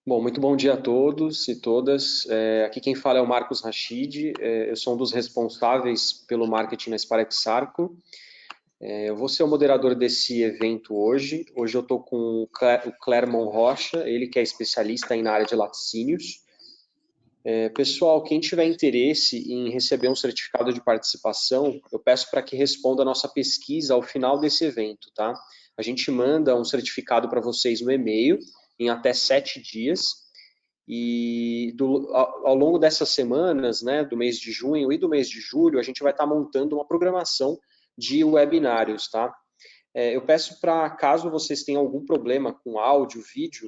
Bom, muito bom dia a todos e todas. Aqui quem fala é o Marcos Rachid. Eu sou um dos responsáveis pelo marketing na Sparexarco. Eu vou ser o moderador desse evento hoje. Hoje eu estou com o Clermont Rocha, ele que é especialista na área de laticínios. Pessoal, quem tiver interesse em receber um certificado de participação, eu peço para que responda a nossa pesquisa ao final desse evento, tá? A gente manda um certificado para vocês no e-mail em até 7 dias. E ao longo dessas semanas, né, do mês de junho e do mês de julho, a gente vai estar montando uma programação de webinários, tá? Eu peço para, caso vocês tenham algum problema com áudio, vídeo,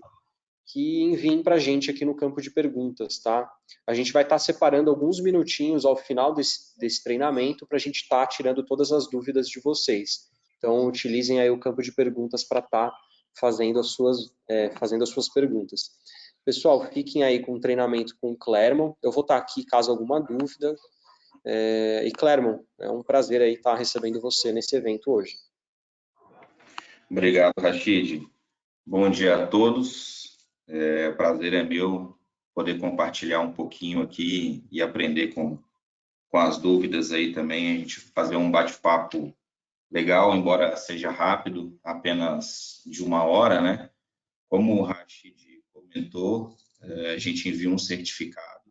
que enviem para a gente aqui no campo de perguntas, tá? A gente vai estar separando alguns minutinhos ao final desse treinamento para a gente estar tirando todas as dúvidas de vocês. Então, utilizem aí o campo de perguntas para estar fazendo fazendo as suas perguntas. Pessoal, fiquem aí com o treinamento com o Clermont. Eu vou estar aqui caso alguma dúvida. E Clermont, é um prazer aí estar recebendo você nesse evento hoje. Obrigado, Rachid. Bom dia a todos. Prazer é meu poder compartilhar um pouquinho aqui e aprender com as dúvidas aí também. A gente fazer um bate-papo legal, embora seja rápido, apenas de 1 hora, né? Como o Rachid comentou, a gente envia um certificado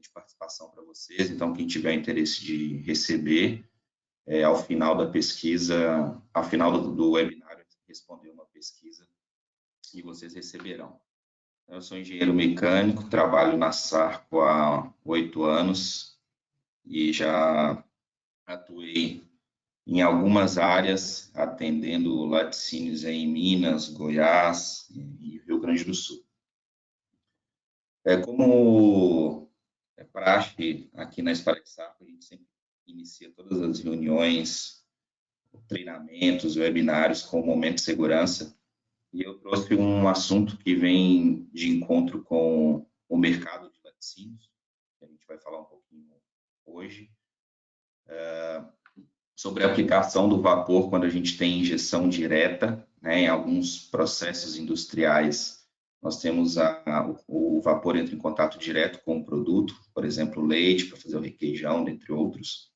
de participação para vocês. Então, quem tiver interesse de receber, ao final da pesquisa, ao final do webinário, responder uma pesquisa e vocês receberão. Eu sou engenheiro mecânico, trabalho na Sarco há 8 anos e já atuei em algumas áreas, atendendo laticínios em Minas, Goiás e Rio Grande do Sul. Como é praxe aqui na Sparexarco, a gente sempre inicia todas as reuniões, treinamentos, webinários com o momento de segurança. E eu trouxe um assunto que vem de encontro com o mercado de laticínios, que a gente vai falar um pouquinho hoje, sobre a aplicação do vapor quando a gente tem injeção direta, né, em alguns processos industriais. Nós temos o vapor entra em contato direto com o produto, por exemplo, o leite, para fazer o requeijão, dentre outros.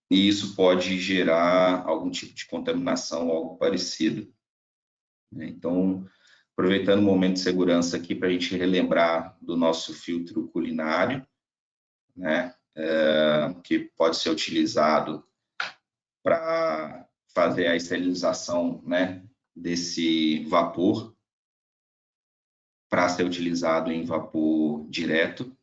E isso pode gerar algum tipo de contaminação ou algo parecido. Então, aproveitando o momento de segurança aqui para a gente relembrar do nosso filtro culinário, né, que pode ser utilizado para fazer a esterilização, né, desse vapor para ser utilizado em vapor direto.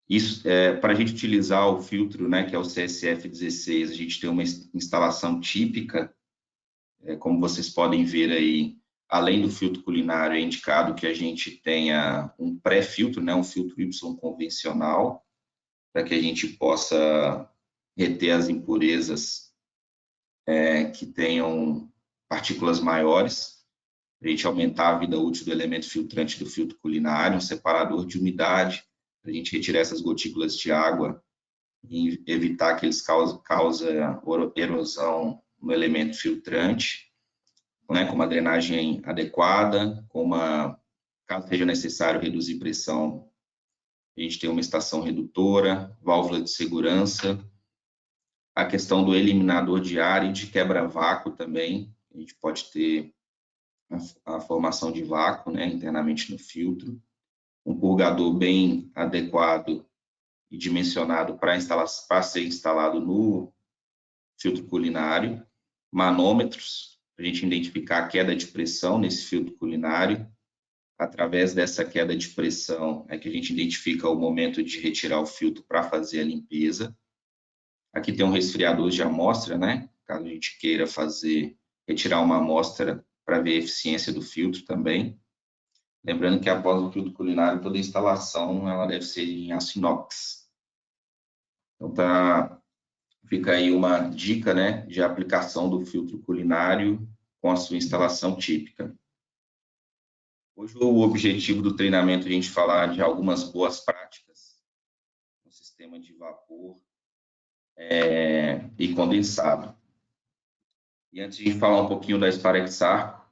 Isso, para a gente utilizar o filtro, né, que é o CSF-16, a gente tem uma instalação típica, como vocês podem ver aí. Além do filtro culinário, é indicado que a gente tenha um pré-filtro, né, um filtro Y convencional, para que a gente possa reter as impurezas que tenham partículas maiores, para a gente aumentar a vida útil do elemento filtrante do filtro culinário, um separador de umidade, para a gente retirar essas gotículas de água e evitar que eles causem erosão no elemento filtrante, né, com uma drenagem adequada, caso seja necessário reduzir pressão, a gente tem uma estação redutora, válvula de segurança, a questão do eliminador de ar e de quebra-vácuo também, a gente pode ter a formação de vácuo, né, internamente no filtro, um purgador bem adequado e dimensionado para ser instalado no filtro culinário, manômetros, para a gente identificar a queda de pressão nesse filtro culinário. Através dessa queda de pressão é que a gente identifica o momento de retirar o filtro para fazer a limpeza. Aqui tem um resfriador de amostra, né? Caso a gente queira retirar uma amostra para ver a eficiência do filtro também. Lembrando que após o filtro culinário, toda a instalação ela deve ser em aço inox. Então, fica aí uma dica, né, de aplicação do filtro culinário com a sua instalação típica. Hoje o objetivo do treinamento é a gente falar de algumas boas práticas no sistema de vapor e condensado. E antes de falar um pouquinho da Sparexarco,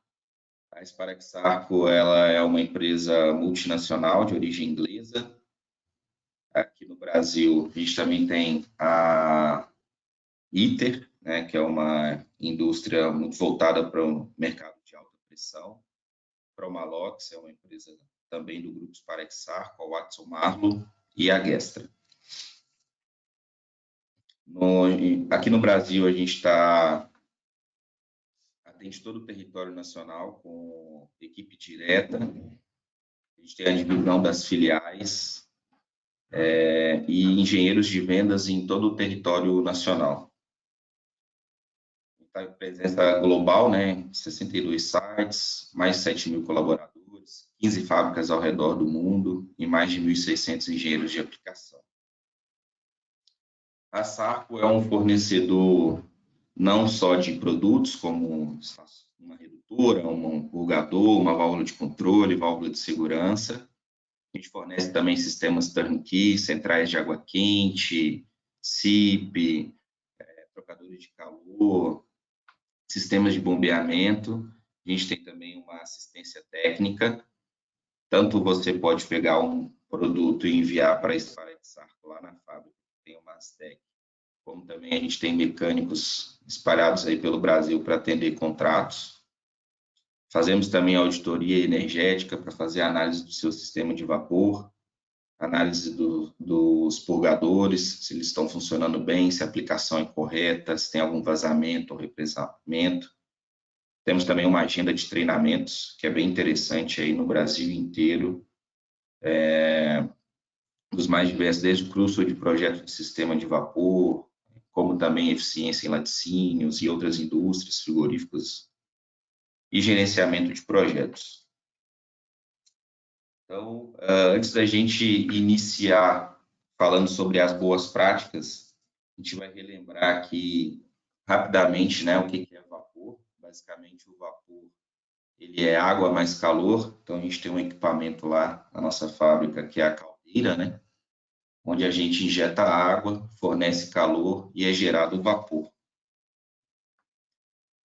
A Sparax-Sarco, ela é uma empresa multinacional de origem inglesa. Aqui no Brasil, a gente também tem a ITER, né, que é uma indústria muito voltada para o mercado de alta pressão. Promalox é uma empresa também do grupo Sparax-Sarco, a Watson Marlow e a Gestra. Aqui no Brasil, a gente atende todo o território nacional com equipe direta. A gente tem a divisão das filiais e engenheiros de vendas em todo o território nacional. Está em presença global, né? 62 sites, mais de 7.000 colaboradores, 15 fábricas ao redor do mundo e mais de 1.600 engenheiros de aplicação. A Sarco é um fornecedor não só de produtos, como uma redutora, um purgador, uma válvula de controle, válvula de segurança. A gente fornece também sistemas turnkey, centrais de água quente, SIP, trocadores de calor, sistemas de bombeamento. A gente tem também uma assistência técnica. Tanto você pode pegar um produto e enviar para a Sparax-Sarco lá na fábrica, tem uma Astec, como também a gente tem mecânicos espalhados aí pelo Brasil para atender contratos. Fazemos também auditoria energética para fazer análise do seu sistema de vapor, análise dos purgadores, se eles estão funcionando bem, se a aplicação é correta, se tem algum vazamento ou represamento. Temos também uma agenda de treinamentos, que é bem interessante aí no Brasil inteiro, dos mais diversos, desde o curso de projeto de sistema de vapor, como também eficiência em laticínios e outras indústrias, frigoríficos e gerenciamento de projetos. Então, antes da gente iniciar falando sobre as boas práticas, a gente vai relembrar aqui rapidamente, né, o que é vapor. Basicamente, o vapor ele é água mais calor. Então, a gente tem um equipamento lá na nossa fábrica que é a caldeira, né, onde a gente injeta água, fornece calor e é gerado vapor.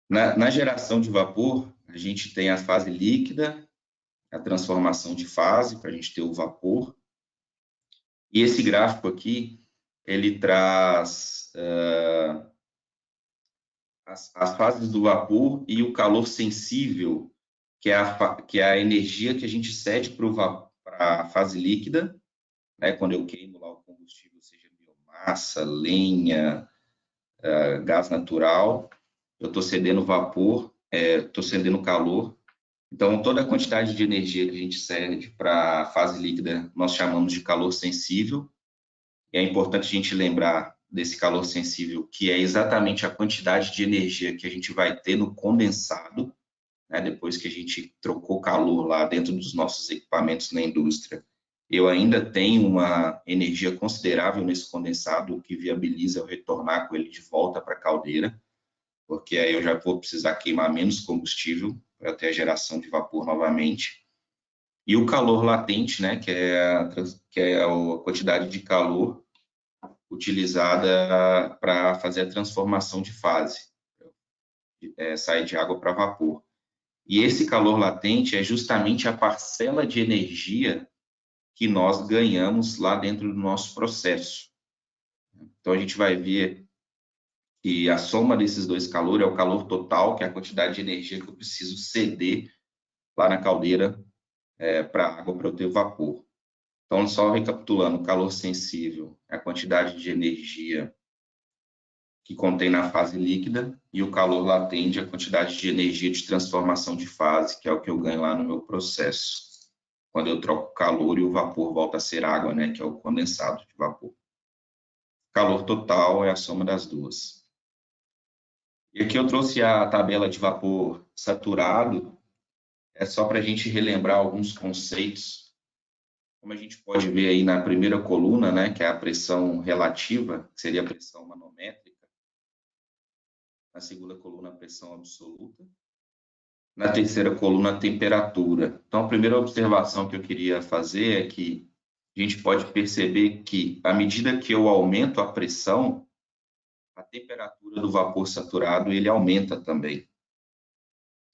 Na geração de vapor, a gente tem a fase líquida, a transformação de fase, para a gente ter o vapor. E esse gráfico aqui, ele traz as fases do vapor e o calor sensível, que é a energia que a gente cede para a fase líquida, né? Quando eu queimo lá o combustível, seja biomassa, lenha, gás natural, eu estou cedendo vapor, estou cedendo calor. Então, toda a quantidade de energia que a gente cede para a fase líquida, nós chamamos de calor sensível. E é importante a gente lembrar desse calor sensível, que é exatamente a quantidade de energia que a gente vai ter no condensado, né, depois que a gente trocou calor lá dentro dos nossos equipamentos na indústria. Eu ainda tenho uma energia considerável nesse condensado, o que viabiliza eu retornar com ele de volta para a caldeira, porque aí eu já vou precisar queimar menos combustível para ter a geração de vapor novamente. E o calor latente, né, que é a quantidade de calor utilizada para fazer a transformação de fase, sair de água para vapor. E esse calor latente é justamente a parcela de energia que nós ganhamos lá dentro do nosso processo. Então, a gente vai ver que a soma desses dois calores é o calor total, que é a quantidade de energia que eu preciso ceder lá na caldeira para a água para eu ter vapor. Então, só recapitulando, o calor sensível é a quantidade de energia que contém na fase líquida, e o calor latente é a quantidade de energia de transformação de fase, que é o que eu ganho lá no meu processo. Quando eu troco o calor e o vapor volta a ser água, né, que é o condensado de vapor. Calor total é a soma das duas. E aqui eu trouxe a tabela de vapor saturado, é só para a gente relembrar alguns conceitos. Como a gente pode ver aí na primeira coluna, né, que é a pressão relativa, que seria a pressão manométrica. Na segunda coluna, a pressão absoluta. Na terceira coluna, a temperatura. Então, a primeira observação que eu queria fazer é que a gente pode perceber que, à medida que eu aumento a pressão, a temperatura do vapor saturado ele aumenta também.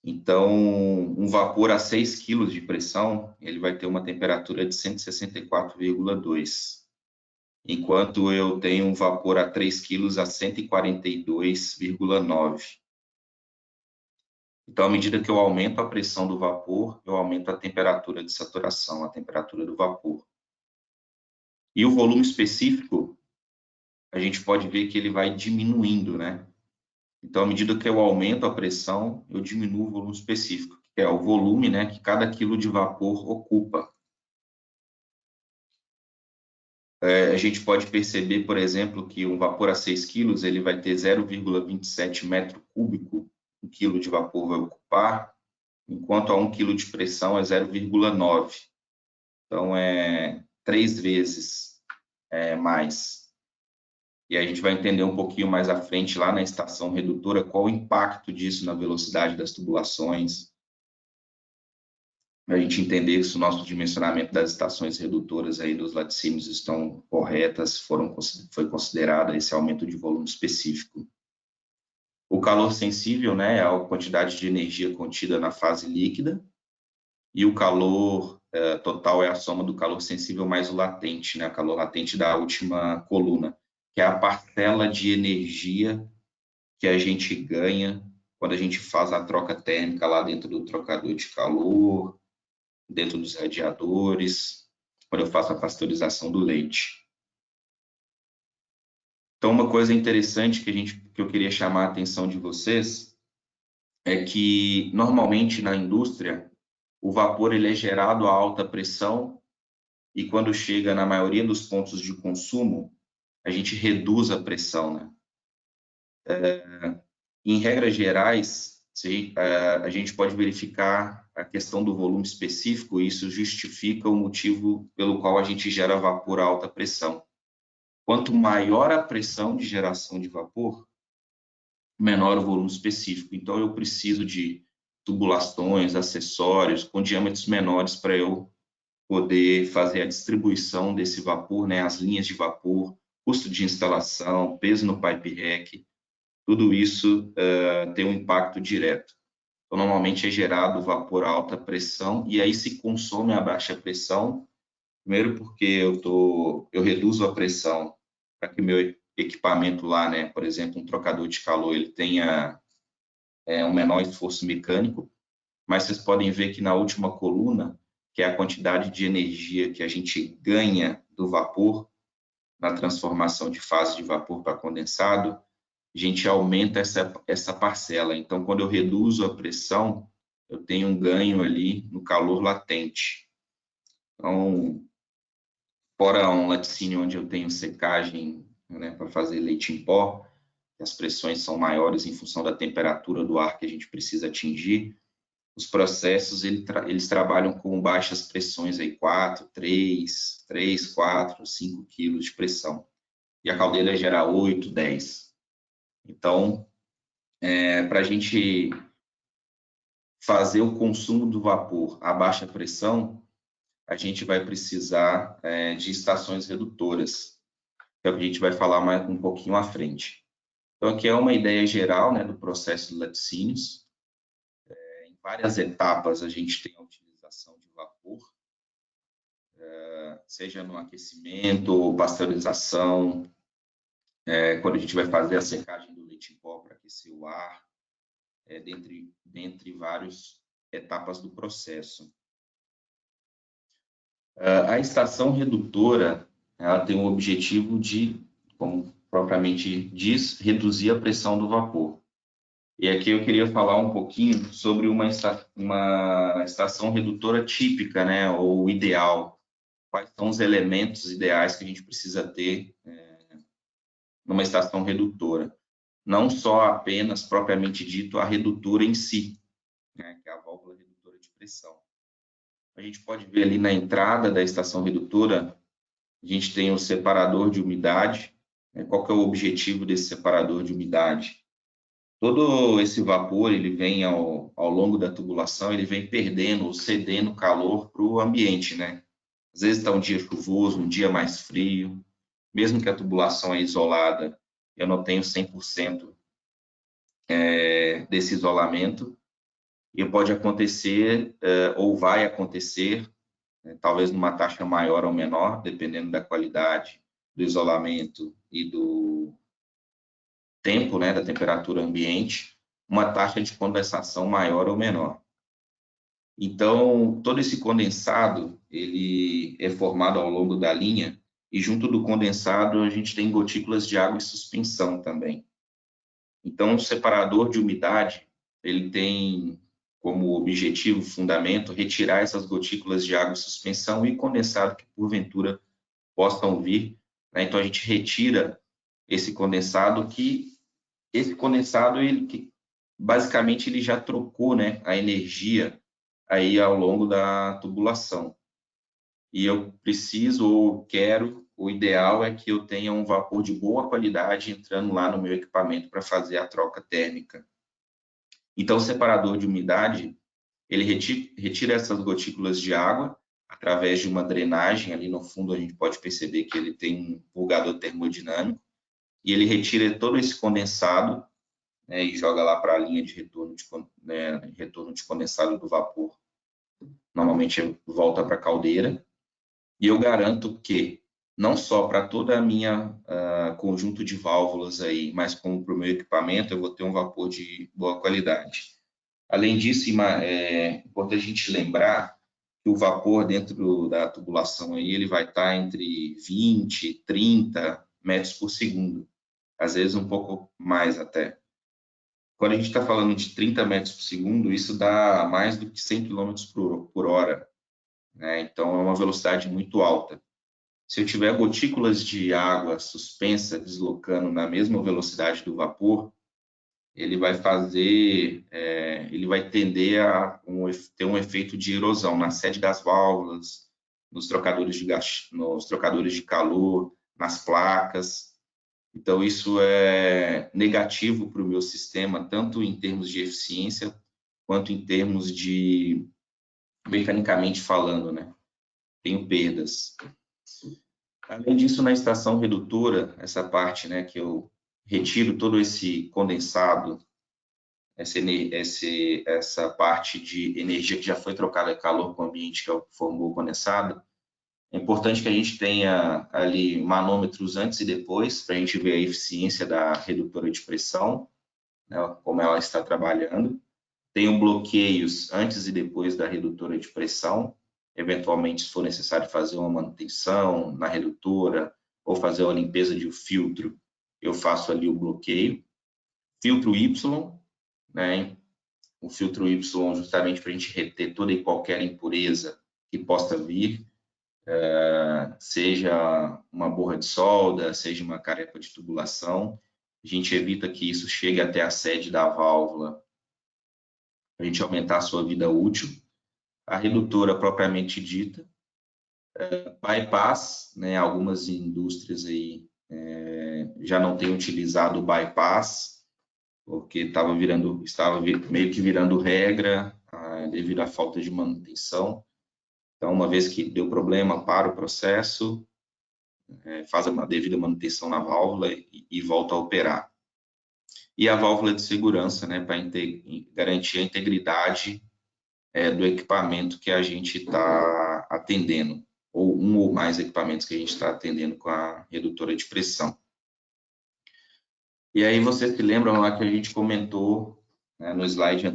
Então, um vapor a 6 kg de pressão, ele vai ter uma temperatura de 164,2. Enquanto eu tenho um vapor a 3 kg a 142,9. Então, à medida que eu aumento a pressão do vapor, eu aumento a temperatura de saturação, a temperatura do vapor. E o volume específico, a gente pode ver que ele vai diminuindo, né? Então, à medida que eu aumento a pressão, eu diminuo o volume específico, que é o volume, né, que cada quilo de vapor ocupa. A gente pode perceber, por exemplo, que um vapor a 6 quilos, ele vai ter 0,27 metro cúbico, um quilo de vapor vai ocupar, enquanto a 1 quilo de pressão é 0,9. Então, é 3 vezes mais. E a gente vai entender um pouquinho mais à frente, lá na estação redutora, qual o impacto disso na velocidade das tubulações, a gente entender se o nosso dimensionamento das estações redutoras aí dos laticínios estão corretas, foi considerado esse aumento de volume específico. O calor sensível, né, é a quantidade de energia contida na fase líquida, e o calor total é a soma do calor sensível mais o latente, né, o calor latente da última coluna, que é a parcela de energia que a gente ganha quando a gente faz a troca térmica lá dentro do trocador de calor, dentro dos radiadores, quando eu faço a pasteurização do leite. Então, uma coisa interessante que eu queria chamar a atenção de vocês é que, normalmente, na indústria, o vapor ele é gerado a alta pressão e, quando chega na maioria dos pontos de consumo, a gente reduz a pressão, né? Em regras gerais, a gente pode verificar a questão do volume específico, e isso justifica o motivo pelo qual a gente gera vapor a alta pressão. Quanto maior a pressão de geração de vapor, menor o volume específico. Então, eu preciso de tubulações, acessórios com diâmetros menores para eu poder fazer a distribuição desse vapor, né, as linhas de vapor, custo de instalação, peso no pipe rack, tudo isso tem um impacto direto. Então, normalmente é gerado vapor a alta pressão e aí se consome a baixa pressão, primeiro porque eu reduzo a pressão para que meu equipamento lá, né, por exemplo, um trocador de calor, ele tenha um menor esforço mecânico, mas vocês podem ver que na última coluna, que é a quantidade de energia que a gente ganha do vapor na transformação de fase de vapor para condensado, a gente aumenta essa parcela. Então, quando eu reduzo a pressão, eu tenho um ganho ali no calor latente. Então, fora um laticínio onde eu tenho secagem, né, para fazer leite em pó, as pressões são maiores em função da temperatura do ar que a gente precisa atingir, os processos eles trabalham com baixas pressões, aí 4, 3, 4, 5 quilos de pressão. E a caldeira gera 8, 10. Então, para a gente fazer o consumo do vapor a baixa pressão, a gente vai precisar de estações redutoras, que é o que a gente vai falar mais um pouquinho à frente. Então, aqui é uma ideia geral, né, do processo de laticínios. Em várias etapas, a gente tem a utilização de vapor, seja no aquecimento ou pasteurização, quando a gente vai fazer a secagem do leite em pó para aquecer o ar, dentre várias etapas do processo. A estação redutora, ela tem o objetivo de, como propriamente diz, reduzir a pressão do vapor. E aqui eu queria falar um pouquinho sobre uma estação redutora típica, né, ou ideal. Quais são os elementos ideais que a gente precisa ter numa estação redutora? Não só apenas, propriamente dito, a redutora em si, né, que é a válvula redutora de pressão. A gente pode ver ali na entrada da estação redutora, a gente tem o separador de umidade. Qual que é o objetivo desse separador de umidade? Todo esse vapor, ele vem ao longo da tubulação, ele vem perdendo ou cedendo calor para o ambiente, né? Às vezes está um dia chuvoso, um dia mais frio, mesmo que a tubulação é isolada, eu não tenho 100% desse isolamento, e pode acontecer, ou vai acontecer, talvez numa taxa maior ou menor, dependendo da qualidade do isolamento e do tempo, né, da temperatura ambiente, uma taxa de condensação maior ou menor. Então, todo esse condensado, ele é formado ao longo da linha, e junto do condensado a gente tem gotículas de água em suspensão também. Então, o separador de umidade, ele tem como objetivo, fundamento, retirar essas gotículas de água em suspensão e condensado que porventura possam vir, né? Então, a gente retira esse condensado ele basicamente ele já trocou, né, a energia aí ao longo da tubulação. E eu preciso ou quero, o ideal é que eu tenha um vapor de boa qualidade entrando lá no meu equipamento para fazer a troca térmica. Então, o separador de umidade, ele retira essas gotículas de água através de uma drenagem. Ali no fundo a gente pode perceber que ele tem um purgador termodinâmico e ele retira todo esse condensado, né, e joga lá para a linha de retorno de condensado do vapor. Normalmente volta para a caldeira. E eu garanto que, não só para toda a minha conjunto de válvulas aí, mas como para o meu equipamento, eu vou ter um vapor de boa qualidade. Além disso, é importante a gente lembrar que o vapor dentro da tubulação aí, ele vai estar entre 20 e 30 metros por segundo, às vezes um pouco mais até. Quando a gente está falando de 30 metros por segundo, isso dá mais do que 100 km por hora, né? Então, é uma velocidade muito alta. Se eu tiver gotículas de água suspensa deslocando na mesma velocidade do vapor, ele vai ele vai tender a ter um efeito de erosão na sede das válvulas, nos trocadores de calor, nas placas. Então, isso é negativo para o meu sistema, tanto em termos de eficiência, quanto em termos de, mecanicamente falando, né? Tenho perdas. Além disso, na estação redutora, essa parte, né, que eu retiro todo esse condensado, essa parte de energia que já foi trocada de calor com o ambiente, que é o que formou o condensado, é importante que a gente tenha ali manômetros antes e depois, para a gente ver a eficiência da redutora de pressão, né, como ela está trabalhando. Tenho bloqueios antes e depois da redutora de pressão, eventualmente, se for necessário fazer uma manutenção na redutora ou fazer uma limpeza de um filtro, eu faço ali o bloqueio. Filtro Y, né? O filtro Y justamente para a gente reter toda e qualquer impureza que possa vir, seja uma borra de solda, seja uma carepa de tubulação. A gente evita que isso chegue até a sede da válvula, para a gente aumentar a sua vida útil. A redutora propriamente dita, bypass, né? Algumas indústrias aí já não têm utilizado o bypass, porque estava meio que virando regra devido à falta de manutenção. Então, uma vez que deu problema, para o processo, faz uma devida manutenção na válvula e volta a operar. E a válvula de segurança, né, para garantir a integridade do equipamento que a gente está atendendo, ou um ou mais equipamentos que a gente está atendendo com a redutora de pressão. E aí vocês se lembram lá que a gente comentou, né, nos slides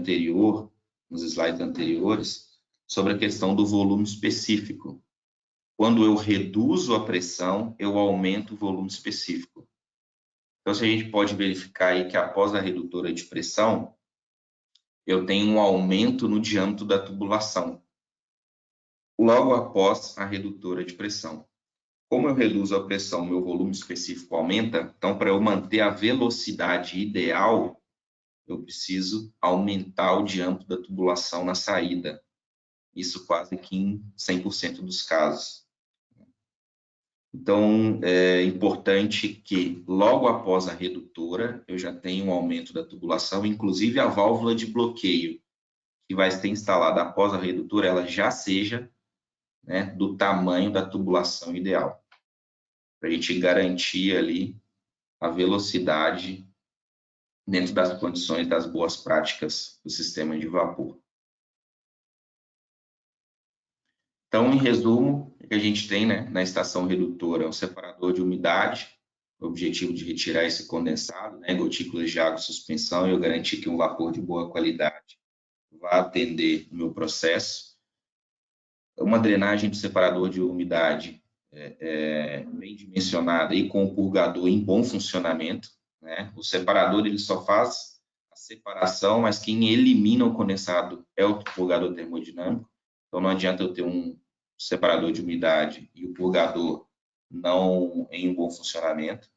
anteriores, sobre a questão do volume específico. Quando eu reduzo a pressão, eu aumento o volume específico. Então, se a gente pode verificar aí que após a redutora de pressão, eu tenho um aumento no diâmetro da tubulação, logo após a redutora de pressão. Como eu reduzo a pressão, meu volume específico aumenta, então, para eu manter a velocidade ideal, eu preciso aumentar o diâmetro da tubulação na saída. Isso quase que em 100% dos casos. Então, é importante que, logo após a redutora, eu já tenha um aumento da tubulação, inclusive a válvula de bloqueio, que vai ser instalada após a redutora, ela já seja, né, do tamanho da tubulação ideal, para a gente garantir ali a velocidade dentro das condições das boas práticas do sistema de vapor. Então, em resumo, o que a gente tem, né, na estação redutora é um separador de umidade, o objetivo de retirar esse condensado, né, gotículas de água, suspensão, e eu garantir que um vapor de boa qualidade vai atender o meu processo. Uma drenagem de separador de umidade bem dimensionada e com o purgador em bom funcionamento, né? O separador ele só faz a separação, mas quem elimina o condensado é o purgador termodinâmico. Então não adianta eu ter um separador de umidade e o purgador não em um bom funcionamento.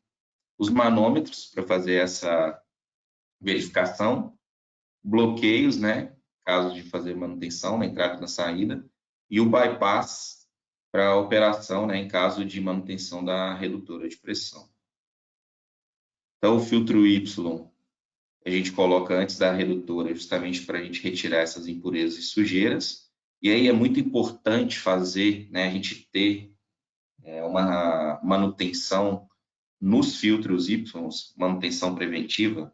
Os manômetros para fazer essa verificação, bloqueios, né? Caso de fazer manutenção na entrada e na saída, e o bypass para a operação, né, em caso de manutenção da redutora de pressão. Então, o filtro Y a gente coloca antes da redutora, justamente para a gente retirar essas impurezas e sujeiras. E aí é muito importante fazer, né, a gente ter uma manutenção nos filtros Y, manutenção preventiva,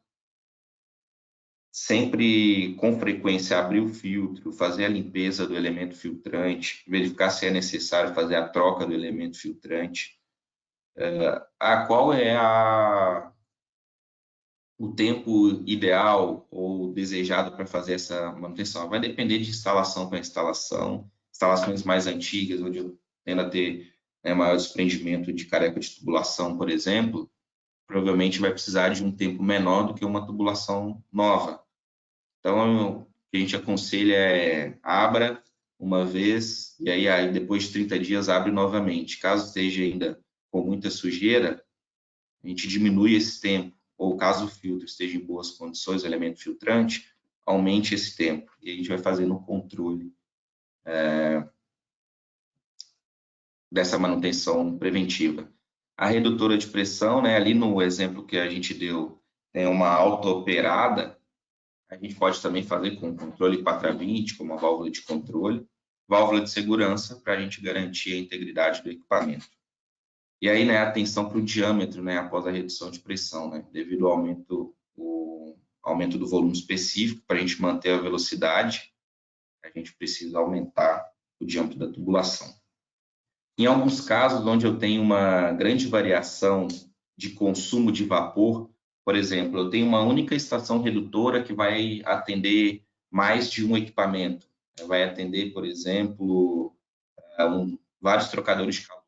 sempre com frequência abrir o filtro, fazer a limpeza do elemento filtrante, verificar se é necessário fazer a troca do elemento filtrante. Qual é o tempo ideal ou desejado para fazer essa manutenção? Vai depender de instalação para instalação. Instalações mais antigas, onde eu tendo a ter, né, maior desprendimento de careca de tubulação, por exemplo, provavelmente vai precisar de um tempo menor do que uma tubulação nova. Então, o que a gente aconselha é abra uma vez e aí depois de 30 dias abre novamente. Caso esteja ainda com muita sujeira, a gente diminui esse tempo, ou caso o filtro esteja em boas condições, o elemento filtrante, aumente esse tempo. E a gente vai fazendo um controle dessa manutenção preventiva. A redutora de pressão, né, ali no exemplo que a gente deu, tem uma auto-operada, a gente pode também fazer com controle 420, como a válvula de controle, válvula de segurança, para a gente garantir a integridade do equipamento. E aí, né, atenção para o diâmetro, né, após a redução de pressão, né, devido ao aumento do volume específico, para a gente manter a velocidade, a gente precisa aumentar o diâmetro da tubulação. Em alguns casos, onde eu tenho uma grande variação de consumo de vapor, por exemplo, eu tenho uma única estação redutora que vai atender mais de um equipamento. Vai atender, por exemplo, vários trocadores de calor,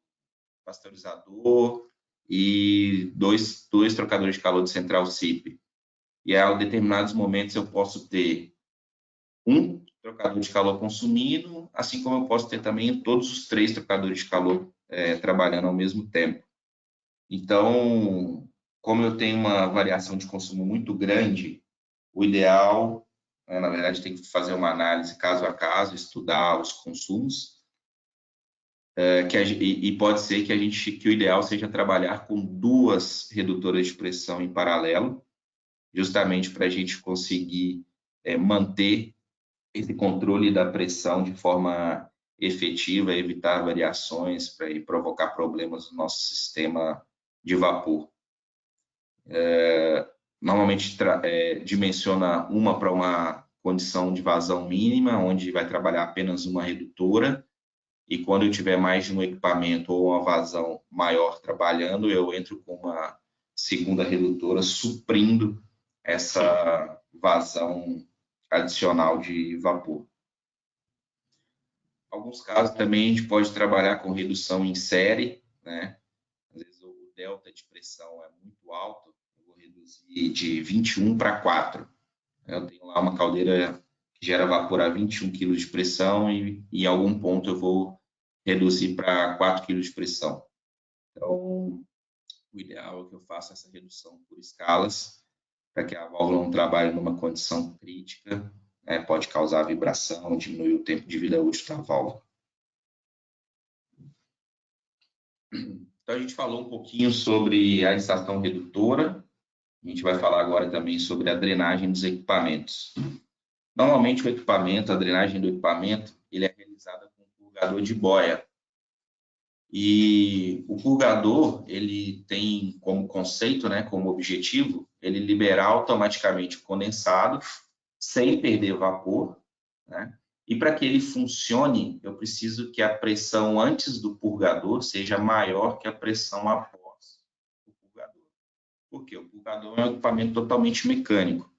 pasteurizador e dois trocadores de calor de central SIP. E a determinados momentos eu posso ter um trocador de calor consumindo, assim como eu posso ter também todos os 3 trocadores de calor trabalhando ao mesmo tempo. Então, como eu tenho uma variação de consumo muito grande, o ideal, na verdade, tem que fazer uma análise caso a caso, estudar os consumos, e pode ser que o ideal seja trabalhar com 2 redutoras de pressão em paralelo, justamente para a gente conseguir manter esse controle da pressão de forma efetiva, evitar variações e provocar problemas no nosso sistema de vapor. Normalmente dimensiona uma para uma condição de vazão mínima, onde vai trabalhar apenas uma redutora, e quando eu tiver mais de um equipamento ou uma vazão maior trabalhando, eu entro com uma segunda redutora suprindo essa vazão adicional de vapor. Em alguns casos também a gente pode trabalhar com redução em série, né? Às vezes o delta de pressão é muito alto, eu vou reduzir de 21 para 4. Eu tenho lá uma caldeira que gera vapor a 21 kg de pressão e em algum ponto eu vou reduzir para 4 kg de pressão. Então, o ideal é que eu faça essa redução por escalas, para que a válvula não trabalhe numa condição crítica, né? Pode causar vibração, diminuir o tempo de vida útil da válvula. Então, a gente falou um pouquinho sobre a estação redutora, a gente vai falar agora também sobre a drenagem dos equipamentos. Normalmente o equipamento, a drenagem do equipamento, ele é realizada com um purgador de boia. E o purgador, ele tem como conceito, né, como objetivo, ele liberar automaticamente o condensado sem perder vapor, né? E para que ele funcione, eu preciso que a pressão antes do purgador seja maior que a pressão após o purgador. Por quê? O purgador é um equipamento totalmente mecânico.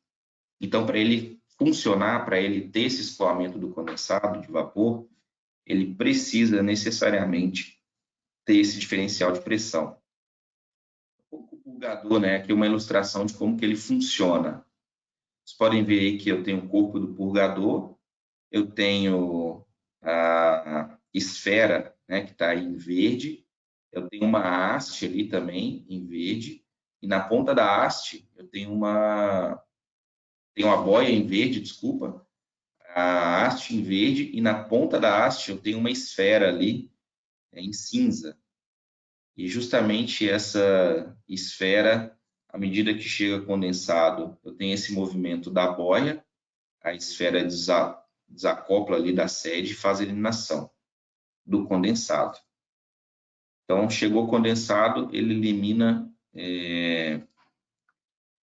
Então, para ele funcionar, para ele ter esse escoamento do condensado de vapor, ele precisa necessariamente ter esse diferencial de pressão. O purgador, né, aqui é uma ilustração de como que ele funciona. Vocês podem ver aí que eu tenho o corpo do purgador, eu tenho a esfera, né, que está em verde, eu tenho uma haste ali também em verde, e na ponta da haste eu tenho uma boia em verde, desculpa, a haste em verde, e na ponta da haste eu tenho uma esfera ali em cinza. E justamente essa esfera, à medida que chega condensado, eu tenho esse movimento da boia, a esfera desacopla ali da sede e faz a eliminação do condensado. Então, chegou condensado, ele elimina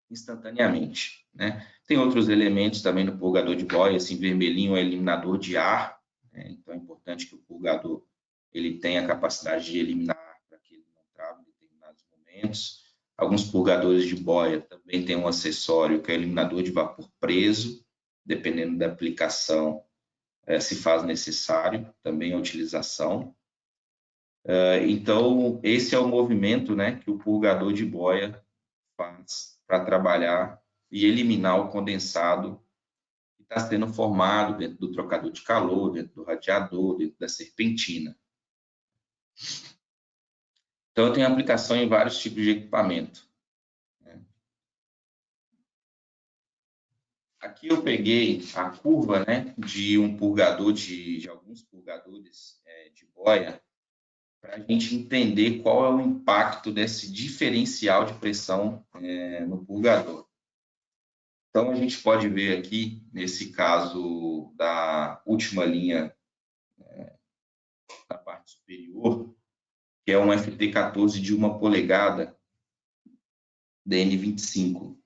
instantaneamente, né? Tem outros elementos também no purgador de boia, assim, vermelhinho é eliminador de ar, né? Então é importante que o purgador ele tenha a capacidade de eliminar para que ele não trave em determinados momentos. Alguns purgadores de boia também têm um acessório que é eliminador de vapor preso, dependendo da aplicação, se faz necessário também a utilização. Então, esse é o movimento, né, que o purgador de boia faz para trabalhar e eliminar o condensado que está sendo formado dentro do trocador de calor, dentro do radiador, dentro da serpentina. Então, eu tenho aplicação em vários tipos de equipamento. Aqui eu peguei a curva, né, de um purgador, de alguns purgadores de boia, para a gente entender qual é o impacto desse diferencial de pressão no purgador. Então, a gente pode ver aqui, nesse caso da última linha da parte superior, que é um FT14 de 1 polegada DN25.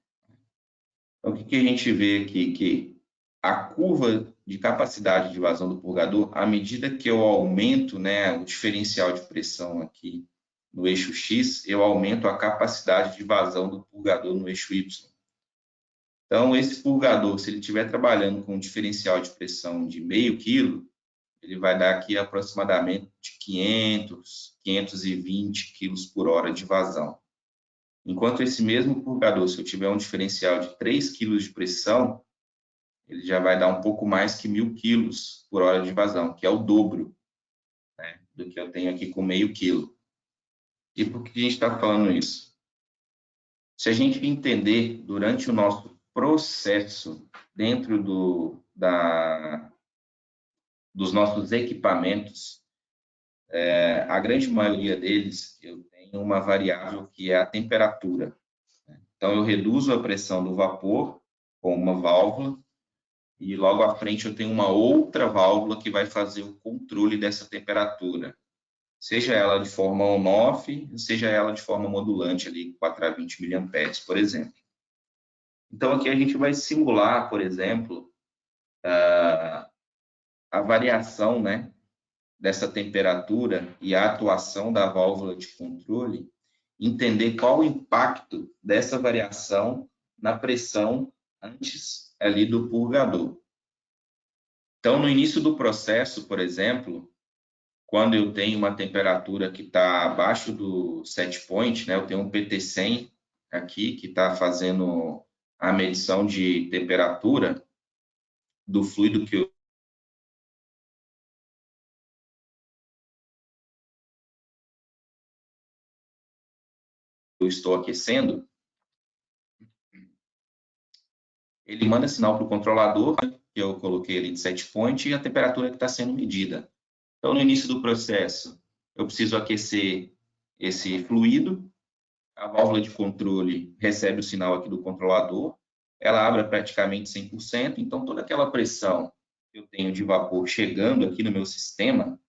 Então, o que a gente vê aqui? Que a curva de capacidade de vazão do purgador, à medida que eu aumento, né, o diferencial de pressão aqui no eixo X, eu aumento a capacidade de vazão do purgador no eixo Y. Então, esse purgador, se ele estiver trabalhando com um diferencial de pressão de meio quilo, ele vai dar aqui aproximadamente 500, 520 quilos por hora de vazão. Enquanto esse mesmo purgador, se eu tiver um diferencial de 3 quilos de pressão, ele já vai dar um pouco mais que 1.000 quilos por hora de vazão, que é o dobro, né, do que eu tenho aqui com meio quilo. E por que a gente está falando isso? Se a gente entender durante o nosso processo dentro dos nossos equipamentos, a grande maioria deles, eu tenho uma variável que é a temperatura. Então, eu reduzo a pressão do vapor com uma válvula e logo à frente eu tenho uma outra válvula que vai fazer o controle dessa temperatura, seja ela de forma on-off, seja ela de forma modulante, ali 4 a 20 miliamperes, por exemplo. Então, aqui a gente vai simular, por exemplo, a variação, né, dessa temperatura e a atuação da válvula de controle, entender qual o impacto dessa variação na pressão antes ali do purgador. Então, no início do processo, por exemplo, quando eu tenho uma temperatura que está abaixo do set point, né, eu tenho um PT100 aqui que está fazendo a medição de temperatura do fluido que eu estou aquecendo. Ele manda sinal para o controlador, que eu coloquei ali de set point, e a temperatura que está sendo medida. Então, no início do processo, eu preciso aquecer esse fluido, a válvula de controle recebe o sinal aqui do controlador, ela abre praticamente 100%, então toda aquela pressão que eu tenho de vapor chegando aqui no meu sistema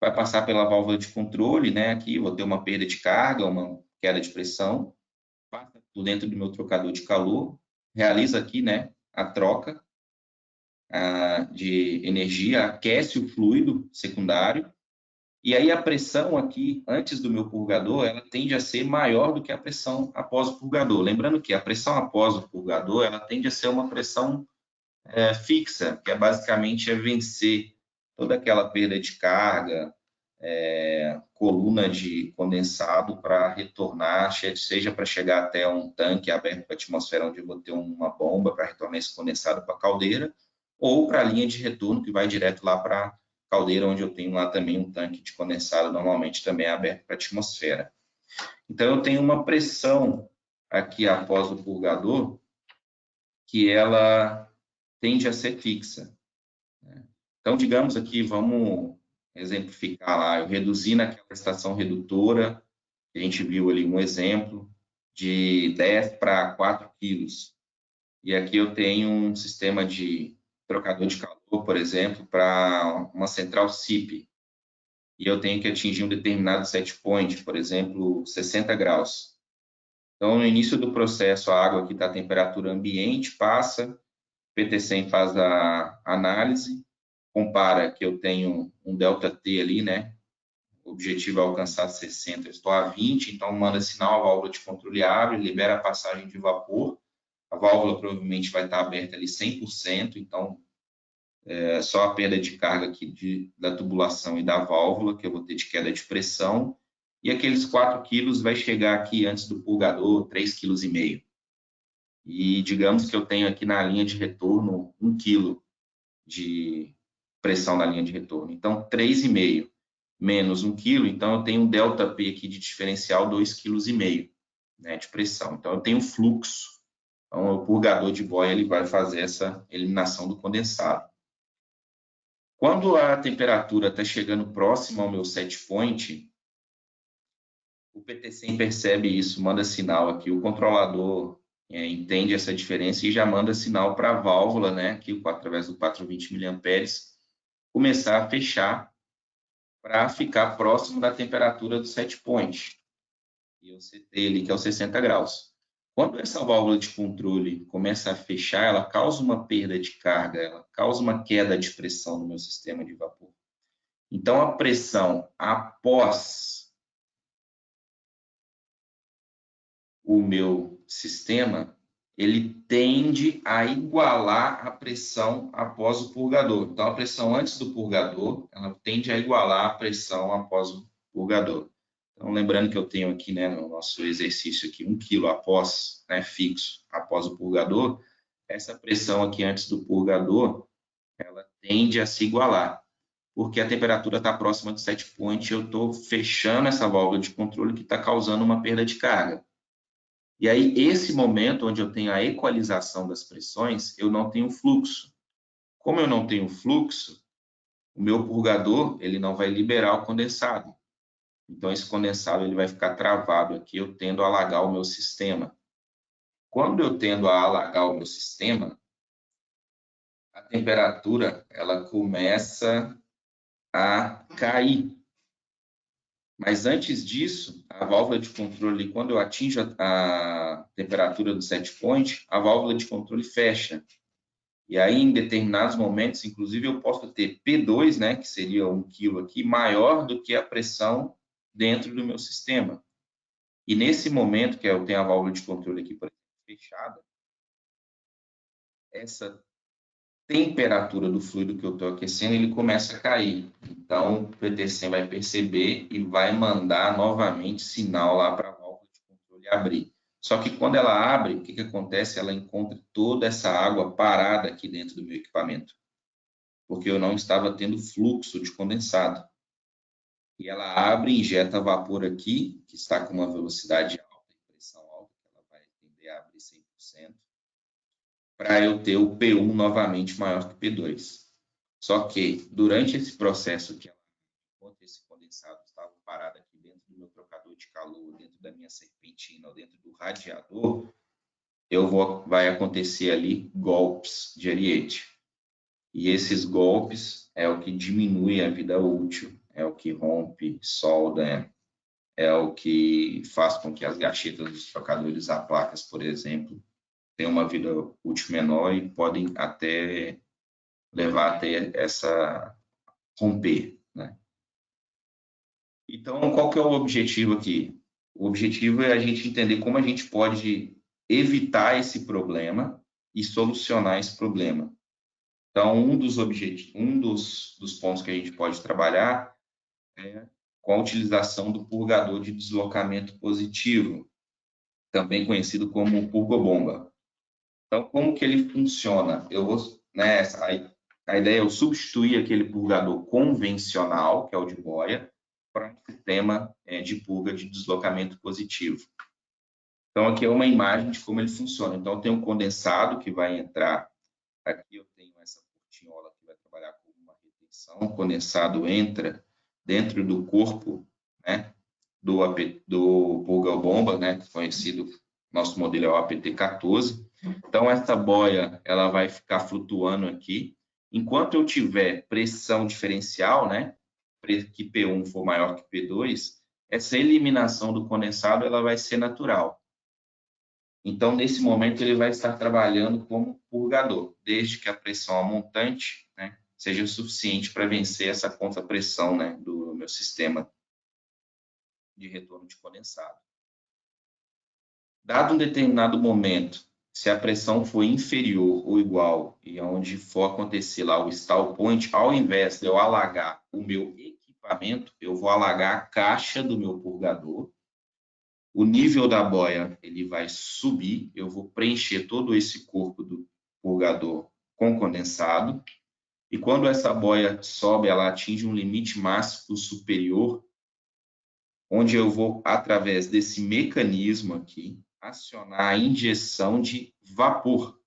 vai passar pela válvula de controle, né? Aqui vou ter uma perda de carga, uma queda de pressão, passa por dentro do meu trocador de calor, realiza aqui, né, a troca, de energia aquece o fluido secundário, e aí a pressão aqui, antes do meu purgador, ela tende a ser maior do que a pressão após o purgador. Lembrando que a pressão após o purgador, ela tende a ser uma pressão fixa, que basicamente vencer toda aquela perda de carga, coluna de condensado para retornar, seja para chegar até um tanque aberto para a atmosfera, onde eu vou ter uma bomba para retornar esse condensado para a caldeira, ou para a linha de retorno, que vai direto lá para a caldeira, onde eu tenho lá também um tanque de condensado, normalmente também aberto para a atmosfera. Então, eu tenho uma pressão aqui após o purgador, que ela tende a ser fixa. Então, digamos aqui, vamos exemplificar lá, eu reduzi naquela estação redutora, a gente viu ali um exemplo, de 10 para 4 quilos. E aqui eu tenho um sistema de trocador de calor, por exemplo, para uma central CIP. E eu tenho que atingir um determinado set point, por exemplo, 60 graus. Então, no início do processo, a água que está à temperatura ambiente passa, o PT100 faz a análise, compara que eu tenho um ΔT ali, né? O objetivo é alcançar 60, eu estou a 20, então manda sinal, a válvula de controle abre, libera a passagem de vapor. A válvula provavelmente vai estar aberta ali 100%, então é só a perda de carga aqui da tubulação e da válvula que eu vou ter de queda de pressão. E aqueles 4 quilos vai chegar aqui antes do purgador, 3,5 kg. E digamos que eu tenho aqui na linha de retorno 1 kg de pressão na linha de retorno. Então, 3,5 menos 1 kg, então eu tenho um ΔP aqui de diferencial 2,5 kg, né, de pressão. Então, eu tenho fluxo. Então, o purgador de boia ele vai fazer essa eliminação do condensado. Quando a temperatura está chegando próxima ao meu set point, o PT100 percebe isso, manda sinal aqui, o controlador entende essa diferença e já manda sinal para a válvula, né, aqui, através do 420 mA, começar a fechar para ficar próximo da temperatura do set point. E eu setei ali que é os 60 graus. Quando essa válvula de controle começa a fechar, ela causa uma perda de carga, ela causa uma queda de pressão no meu sistema de vapor. Então, a pressão após o meu sistema, ele tende a igualar a pressão após o purgador. Então, a pressão antes do purgador, ela tende a igualar a pressão após o purgador. Então, lembrando que eu tenho aqui, né, no nosso exercício aqui, 1 kg após, né, fixo, após o purgador, essa pressão aqui antes do purgador, ela tende a se igualar, porque a temperatura está próxima do set point, eu estou fechando essa válvula de controle que está causando uma perda de carga. E aí, esse momento onde eu tenho a equalização das pressões, eu não tenho fluxo. Como eu não tenho fluxo, o meu purgador ele não vai liberar o condensado. Então, esse condensado ele vai ficar travado aqui, eu tendo a alagar o meu sistema. Quando eu tendo a alagar o meu sistema, a temperatura ela começa a cair. Mas antes disso, a válvula de controle, quando eu atinjo a temperatura do set point, a válvula de controle fecha. E aí, em determinados momentos, inclusive, eu posso ter P2, né, que seria 1 kg aqui, maior do que a pressão dentro do meu sistema. E nesse momento que eu tenho a válvula de controle aqui, por exemplo, fechada, essa temperatura do fluido que eu estou aquecendo, ele começa a cair. Então, o PT100 vai perceber e vai mandar novamente sinal lá para a válvula de controle abrir. Só que quando ela abre, o que acontece? Ela encontra toda essa água parada aqui dentro do meu equipamento, porque eu não estava tendo fluxo de condensado. E ela abre e injeta vapor aqui, que está com uma velocidade alta e pressão alta, que ela vai tender a abrir 100%, para eu ter o P1 novamente maior que P2. Só que, durante esse processo que enquanto esse condensado estava parado aqui dentro do meu trocador de calor, dentro da minha serpentina, ou dentro do radiador, vai acontecer ali golpes de ariete. E esses golpes é o que diminui a vida útil, é o que rompe solda, é o que faz com que as gachetas dos trocadores a placas, por exemplo, tenham uma vida útil menor e podem até levar a ter essa romper, né? Então, qual que é o objetivo aqui? O objetivo é a gente entender como a gente pode evitar esse problema e solucionar esse problema. Então, um dos pontos que a gente pode trabalhar é com a utilização do purgador de deslocamento positivo, também conhecido como purgobomba. Então, como que ele funciona? A ideia é eu substituir aquele purgador convencional, que é o de boia, para um sistema de purga de deslocamento positivo. Então, aqui é uma imagem de como ele funciona. Então, tem um condensado que vai entrar. Aqui eu tenho essa portinhola que vai trabalhar com uma retenção. O condensado entra dentro do corpo, né, do purga-bomba, né, conhecido, nosso modelo é o APT-14. Então, essa boia ela vai ficar flutuando aqui. Enquanto eu tiver pressão diferencial, né, que P1 for maior que P2, essa eliminação do condensado ela vai ser natural. Então, nesse momento, ele vai estar trabalhando como purgador, desde que a pressão montante, né, seja suficiente para vencer essa contrapressão, né, do meu sistema de retorno de condensado. Dado um determinado momento, se a pressão for inferior ou igual, e onde for acontecer lá o stall point, ao invés de eu alagar o meu equipamento, eu vou alagar a caixa do meu purgador. O nível da boia ele vai subir, eu vou preencher todo esse corpo do purgador com condensado, e quando essa boia sobe, ela atinge um limite máximo superior, onde eu vou, através desse mecanismo aqui, acionar a injeção de vapor.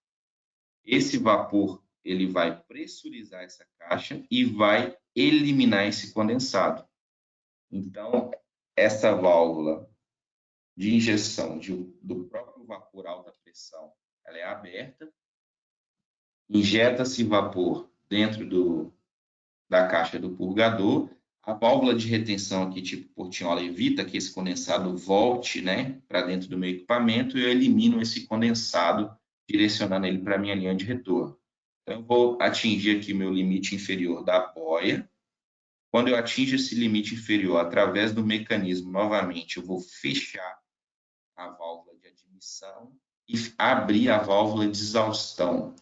Esse vapor ele vai pressurizar essa caixa e vai eliminar esse condensado. Então, essa válvula de injeção do próprio vapor alta pressão, ela é aberta, injeta-se vapor dentro da caixa do purgador, a válvula de retenção aqui, tipo portinhola, evita que esse condensado volte, né, para dentro do meu equipamento e eu elimino esse condensado, direcionando ele para a minha linha de retorno. Então, eu vou atingir aqui meu limite inferior da boia. Quando eu atingo esse limite inferior, através do mecanismo, novamente, eu vou fechar a válvula de admissão e abrir a válvula de exaustão.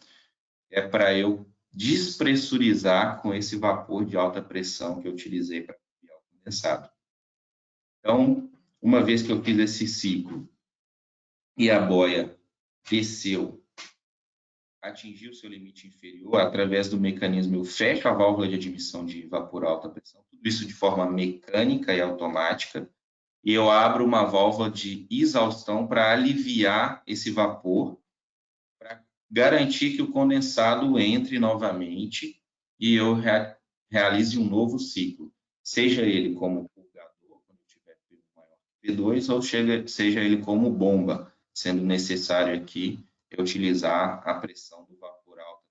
É para eu despressurizar com esse vapor de alta pressão que eu utilizei para criar o condensado. Então, uma vez que eu fiz esse ciclo e a boia desceu, atingiu o seu limite inferior, através do mecanismo eu fecho a válvula de admissão de vapor a alta pressão, tudo isso de forma mecânica e automática, e eu abro uma válvula de exaustão para aliviar esse vapor, para garantir que o condensado entre novamente e eu realize um novo ciclo, seja ele como purgador, quando tiver P1 maior que P2, ou seja ele como bomba, sendo necessário aqui eu utilizar a pressão do vapor alta,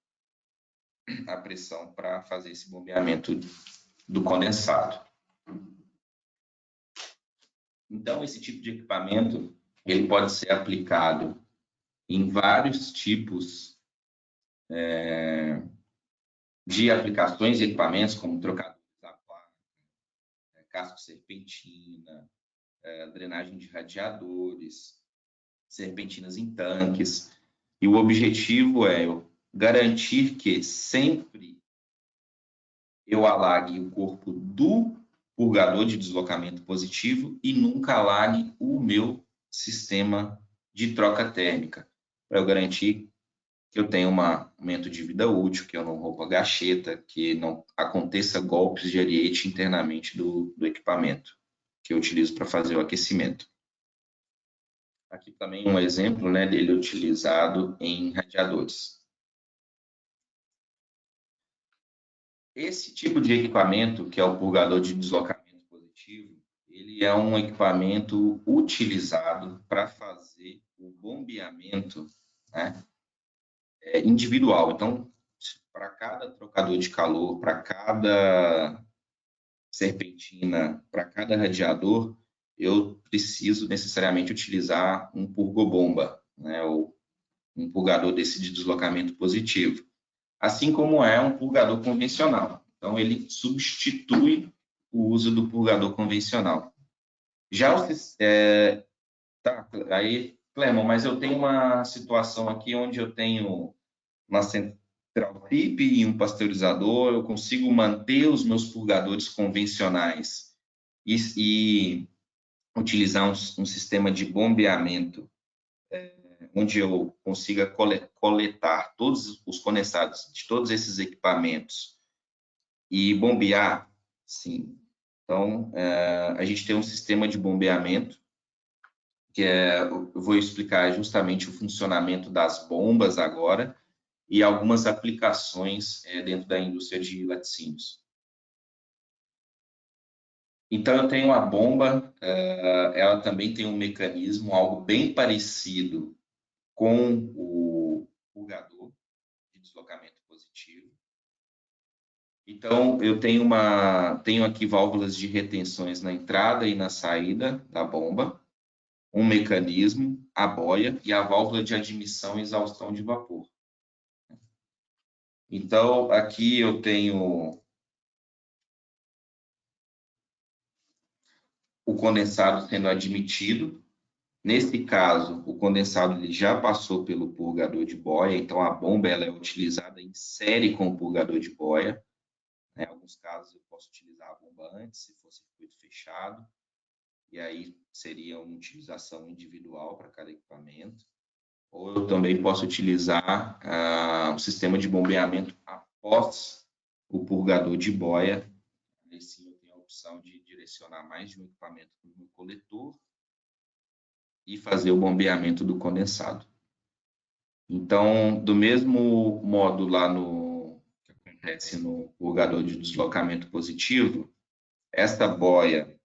a pressão para fazer esse bombeamento do condensado. Então, esse tipo de equipamento ele pode ser aplicado em vários tipos de aplicações e equipamentos, como trocadores aquáticos, casco serpentina, drenagem de radiadores, serpentinas em tanques. E o objetivo é garantir que sempre eu alague o corpo do purgador de deslocamento positivo e nunca alague o meu sistema de troca térmica, para eu garantir que eu tenha um aumento de vida útil, que eu não rompa gacheta, que não aconteça golpes de ariete internamente do equipamento que eu utilizo para fazer o aquecimento. Aqui também um exemplo, né, dele utilizado em radiadores. Esse tipo de equipamento, que é o purgador de deslocamento positivo, ele é um equipamento utilizado para fazer o bombeamento, né, individual. Então, para cada trocador de calor, para cada serpentina, para cada radiador, eu preciso necessariamente utilizar um purgobomba, né, ou um purgador desse de deslocamento positivo. assim como é um purgador convencional. Então, ele substitui o uso do purgador convencional. Já o tá, aí, Clemon, mas eu tenho uma situação aqui onde eu tenho uma central PIP e um pasteurizador, eu consigo manter os meus purgadores convencionais e utilizar um sistema de bombeamento onde eu consiga coletar todos os condensados de todos esses equipamentos e bombear, sim. Então, a gente tem um sistema de bombeamento, que eu vou explicar justamente o funcionamento das bombas agora e algumas aplicações dentro da indústria de laticínios. Então, eu tenho a bomba, ela também tem um mecanismo, algo bem parecido com o purgador de deslocamento positivo. Então, eu tenho aqui válvulas de retenções na entrada e na saída da bomba, um mecanismo, a boia e a válvula de admissão e exaustão de vapor. Então, aqui eu tenho o condensado sendo admitido. Nesse caso, o condensado ele já passou pelo purgador de boia, então a bomba ela é utilizada em série com o purgador de boia. Em alguns casos, eu posso utilizar a bomba antes, se for circuito fechado, e aí seria uma utilização individual para cada equipamento. Ou eu também posso utilizar o sistema de bombeamento após o purgador de boia. Aí sim eu tenho a opção de direcionar mais de um equipamento para o meu coletor e fazer o bombeamento do condensado. Então, do mesmo modo lá que acontece no purgador de deslocamento positivo, essa boia,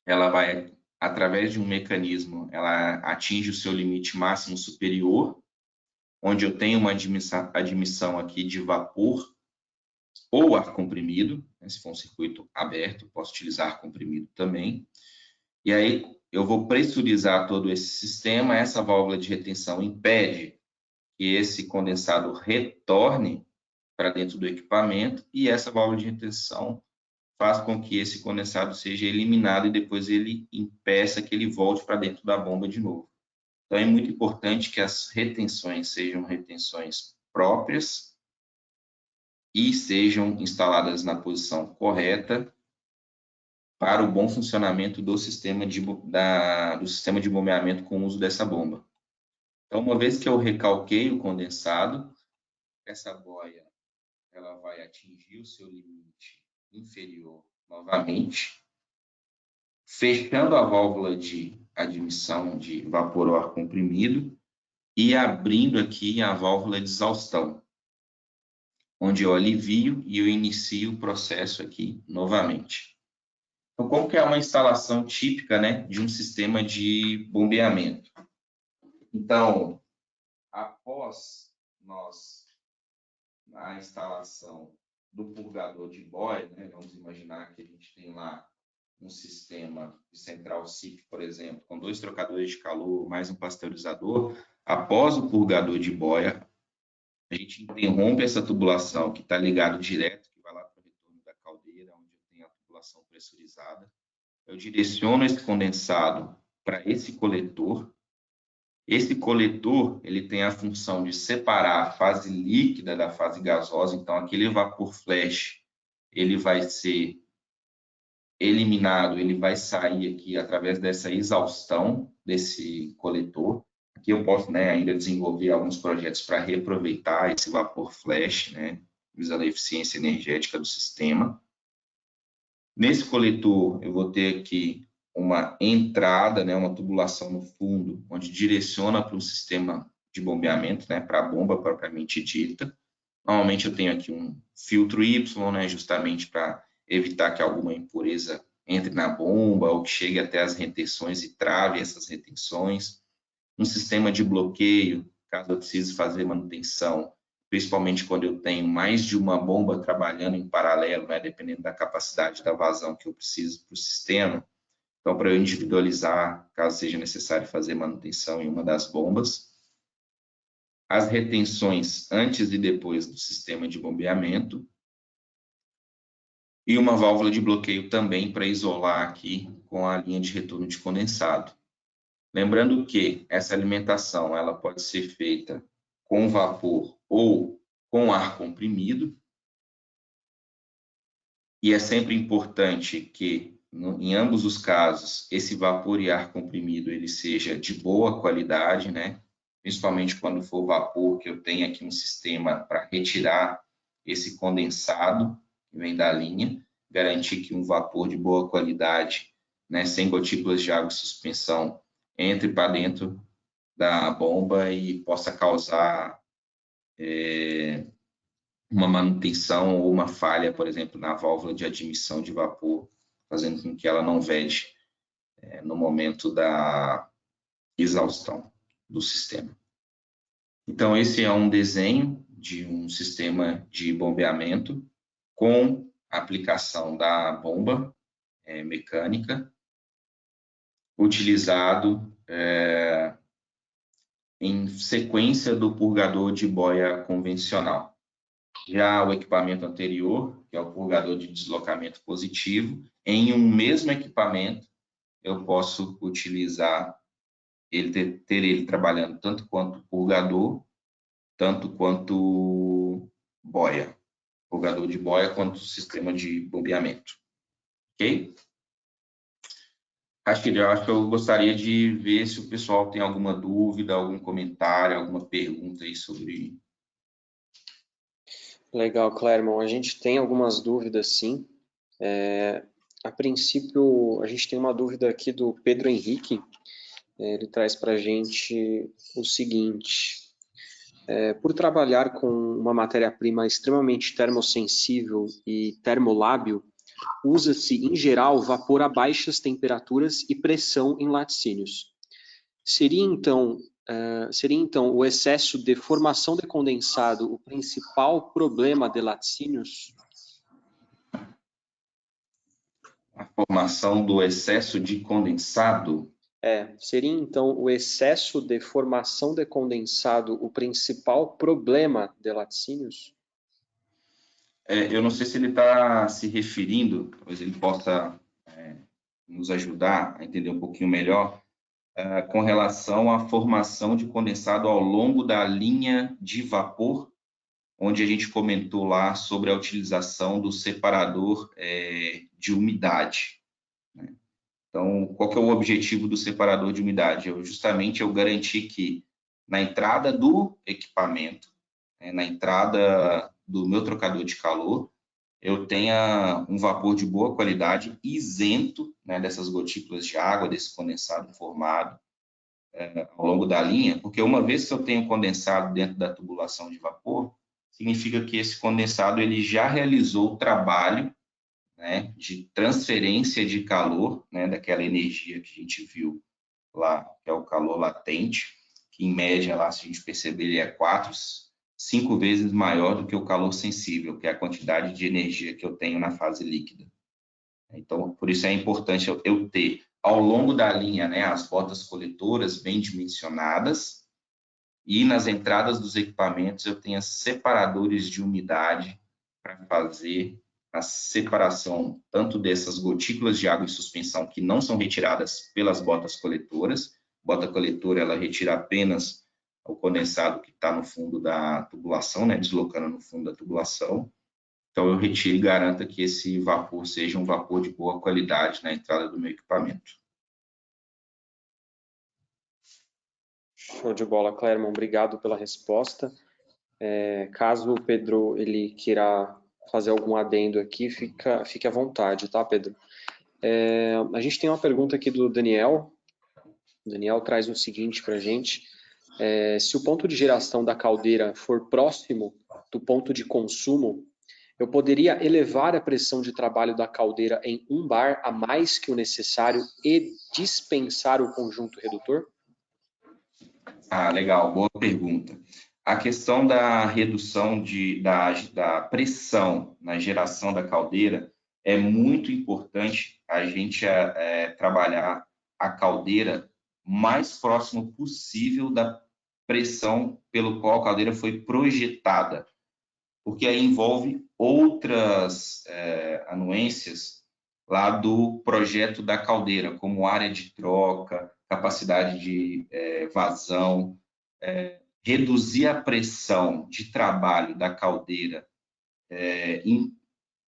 ela vai, através de um mecanismo, ela atinge o seu limite máximo superior, onde eu tenho uma admissão aqui de vapor ou ar comprimido, né? Se for um circuito aberto, posso utilizar ar comprimido também. E aí eu vou pressurizar todo esse sistema, essa válvula de retenção impede que esse condensado retorne para dentro do equipamento e essa válvula de retenção faz com que esse condensado seja eliminado e depois ele impeça que ele volte para dentro da bomba de novo. Então, é muito importante que as retenções sejam retenções próprias e sejam instaladas na posição correta para o bom funcionamento do sistema de bombeamento com o uso dessa bomba. Então, uma vez que eu recalquei o condensado, essa boia ela vai atingir o seu limite inferior novamente, fechando a válvula de admissão de vapor ou ar comprimido e abrindo aqui a válvula de exaustão, onde eu alivio e eu inicio o processo aqui novamente. Então, como que é uma instalação típica, né, de um sistema de bombeamento? Então, após a instalação do purgador de boia, né, vamos imaginar que a gente tem lá um sistema de central SIP, por exemplo, com 2 trocadores de calor, mais um pasteurizador. Após o purgador de boia, a gente interrompe essa tubulação que está ligado direto, que vai lá para o retorno da caldeira, onde eu tenho a tubulação pressurizada. Eu direciono esse condensado para esse coletor. Esse coletor ele tem a função de separar a fase líquida da fase gasosa, então aquele vapor flash ele vai ser eliminado, ele vai sair aqui através dessa exaustão desse coletor. Aqui eu posso, né, ainda desenvolver alguns projetos para reaproveitar esse vapor flash, né, visando a eficiência energética do sistema. Nesse coletor eu vou ter aqui uma entrada, né, uma tubulação no fundo, onde direciona para o sistema de bombeamento, né, para a bomba propriamente dita. Normalmente eu tenho aqui um filtro Y, né, justamente para evitar que alguma impureza entre na bomba ou que chegue até as retenções e trave essas retenções. Um sistema de bloqueio, caso eu precise fazer manutenção, principalmente quando eu tenho mais de uma bomba trabalhando em paralelo, né, dependendo da capacidade da vazão que eu preciso para o sistema. Então, para eu individualizar, caso seja necessário fazer manutenção em uma das bombas. as retenções antes e depois do sistema de bombeamento, e uma válvula de bloqueio também para isolar aqui com a linha de retorno de condensado. Lembrando que essa alimentação ela pode ser feita com vapor ou com ar comprimido, e é sempre importante que, em ambos os casos, esse vapor e ar comprimido ele seja de boa qualidade, né? Principalmente quando for vapor, que eu tenho aqui um sistema para retirar esse condensado que vem da linha, garantir que um vapor de boa qualidade, né, sem gotículas de água e suspensão, entre para dentro da bomba e possa causar uma manutenção ou uma falha, por exemplo, na válvula de admissão de vapor, fazendo com que ela não vede no momento da exaustão do sistema. Então, esse é um desenho de um sistema de bombeamento com aplicação da bomba mecânica, utilizado em sequência do purgador de boia convencional. Já o equipamento anterior, que é o purgador de deslocamento positivo, em um mesmo equipamento, eu posso utilizar ele, ter ele trabalhando tanto quanto purgador, tanto quanto boia. Purgador de boia quanto sistema de bombeamento. Ok? Acho que eu gostaria de ver se o pessoal tem alguma dúvida, algum comentário, alguma pergunta aí sobre. Legal, Clermont. A gente tem algumas dúvidas, sim. A princípio, a gente tem uma dúvida aqui do Pedro Henrique. Ele traz para a gente o seguinte: por trabalhar com uma matéria-prima extremamente termossensível e termolábil, usa-se, em geral, vapor a baixas temperaturas e pressão em laticínios. Seria então o excesso de formação de condensado o principal problema de laticínios? A formação do excesso de condensado? Seria então o excesso de formação de condensado o principal problema de laticínios? Eu não sei se ele está se referindo, talvez ele possa nos ajudar a entender um pouquinho melhor, com relação à formação de condensado ao longo da linha de vapor, onde a gente comentou lá sobre a utilização do separador de umidade. Né? Então, qual que é o objetivo do separador de umidade? Justamente eu garantir que na entrada do equipamento, na entrada do meu trocador de calor, eu tenha um vapor de boa qualidade, isento, né, dessas gotículas de água, desse condensado formado ao longo da linha, porque uma vez que eu tenho condensado dentro da tubulação de vapor, significa que esse condensado ele já realizou o trabalho, né, de transferência de calor, né, daquela energia que a gente viu lá, que é o calor latente, que em média lá, se a gente perceber, ele é 5 vezes maior do que o calor sensível, que é a quantidade de energia que eu tenho na fase líquida. Então, por isso é importante eu ter, ao longo da linha, né, as botas coletoras bem dimensionadas, e nas entradas dos equipamentos eu tenho separadores de umidade para fazer a separação tanto dessas gotículas de água em suspensão que não são retiradas pelas botas coletoras. Bota coletora, ela retira apenas o condensado que está no fundo da tubulação, né, deslocando no fundo da tubulação. Então, eu retiro e garanto que esse vapor seja um vapor de boa qualidade na entrada do meu equipamento. Show de bola, Clermont. Obrigado pela resposta. Caso o Pedro ele queira fazer algum adendo aqui, fique à vontade, tá, Pedro? A gente tem uma pergunta aqui do Daniel. O Daniel traz o seguinte para a gente. Se o ponto de geração da caldeira for próximo do ponto de consumo, eu poderia elevar a pressão de trabalho da caldeira em 1 bar a mais que o necessário e dispensar o conjunto redutor? Legal, boa pergunta. A questão da redução da pressão na geração da caldeira é muito importante a gente trabalhar a caldeira mais próximo possível da pressão pelo qual a caldeira foi projetada, porque aí envolve outras anuências lá do projeto da caldeira, como área de troca, capacidade de vazão, reduzir a pressão de trabalho da caldeira em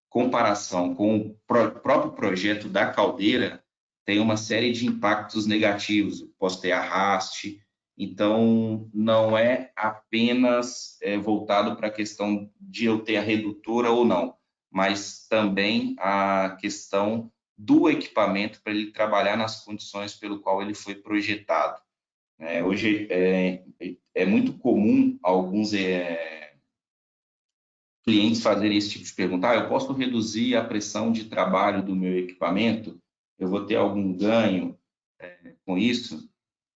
comparação com o próprio projeto da caldeira, tem uma série de impactos negativos. Posso ter arraste, então não é apenas voltado para a questão de eu ter a redutora ou não, mas também a questão do equipamento para ele trabalhar nas condições pelo qual ele foi projetado. Hoje é muito comum alguns clientes fazerem esse tipo de pergunta. Eu posso reduzir a pressão de trabalho do meu equipamento? Eu vou ter algum ganho com isso?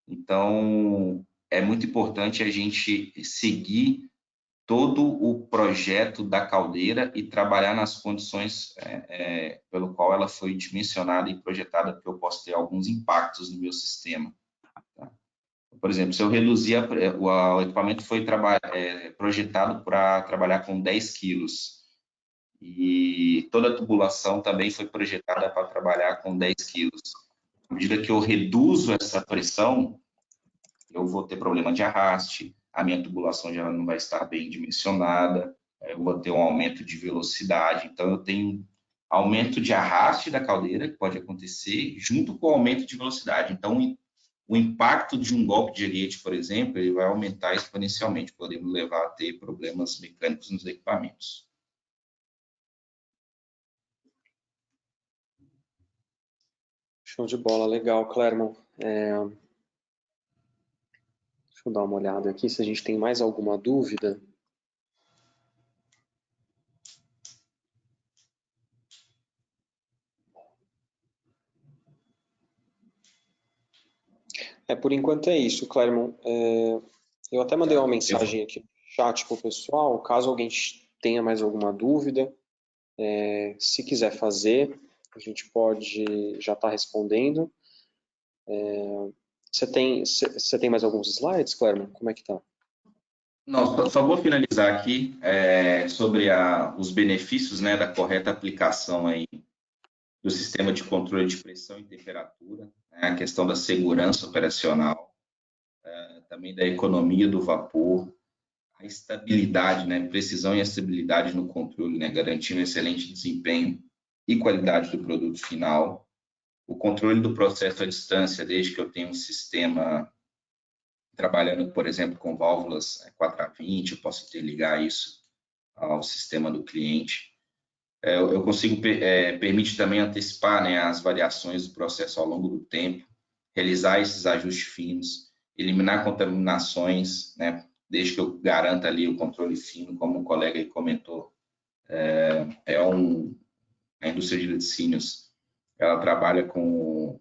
Então, é muito importante a gente seguir todo o projeto da caldeira e trabalhar nas condições pelo qual ela foi dimensionada e projetada, porque eu posso ter alguns impactos no meu sistema. Tá? Por exemplo, se eu reduzir, o equipamento foi projetado para trabalhar com 10 quilos e toda a tubulação também foi projetada para trabalhar com 10 quilos. À medida que eu reduzo essa pressão, eu vou ter problema de arraste, a minha tubulação já não vai estar bem dimensionada, eu vou ter um aumento de velocidade, então eu tenho aumento de arraste da caldeira, que pode acontecer, junto com o aumento de velocidade. Então, o impacto de um golpe de ariete, por exemplo, ele vai aumentar exponencialmente, podemos levar a ter problemas mecânicos nos equipamentos. Show de bola, legal, Clermont. Deixa eu dar uma olhada aqui se a gente tem mais alguma dúvida. Por enquanto é isso, Clermont. Eu até mandei uma mensagem aqui no chat para o pessoal, caso alguém tenha mais alguma dúvida, se quiser fazer, a gente pode já estar respondendo. Você tem mais alguns slides, Clermont? Como é que tá? Não, só vou finalizar aqui sobre os benefícios, né, da correta aplicação aí do sistema de controle de pressão e temperatura, né, a questão da segurança operacional, também da economia do vapor, a estabilidade, né, precisão e estabilidade no controle, né, garantindo excelente desempenho e qualidade do produto final, o controle do processo à distância, desde que eu tenha um sistema trabalhando, por exemplo, com válvulas 4A20, eu posso interligar isso ao sistema do cliente. Eu consigo, permite também antecipar, né, as variações do processo ao longo do tempo, realizar esses ajustes finos, eliminar contaminações, né, desde que eu garanta ali o controle fino, como o colega aí comentou. A indústria de laticínios, ela trabalha com,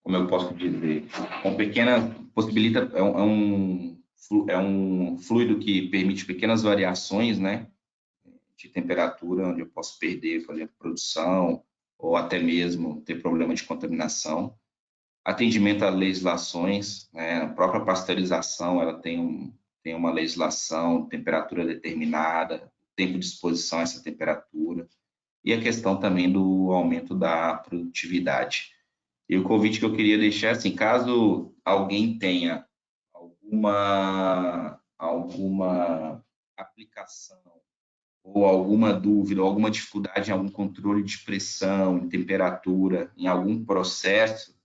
como eu posso dizer, com pequena, possibilita, é um fluido que permite pequenas variações, né, de temperatura, onde eu posso perder, por exemplo, produção, ou até mesmo ter problema de contaminação. Atendimento a legislações, né, a própria pasteurização, ela tem uma legislação, temperatura determinada, tempo de exposição a essa temperatura, e a questão também do aumento da produtividade. E o convite que eu queria deixar, assim, caso alguém tenha alguma aplicação ou alguma dúvida, ou alguma dificuldade em algum controle de pressão, em temperatura, em algum processo,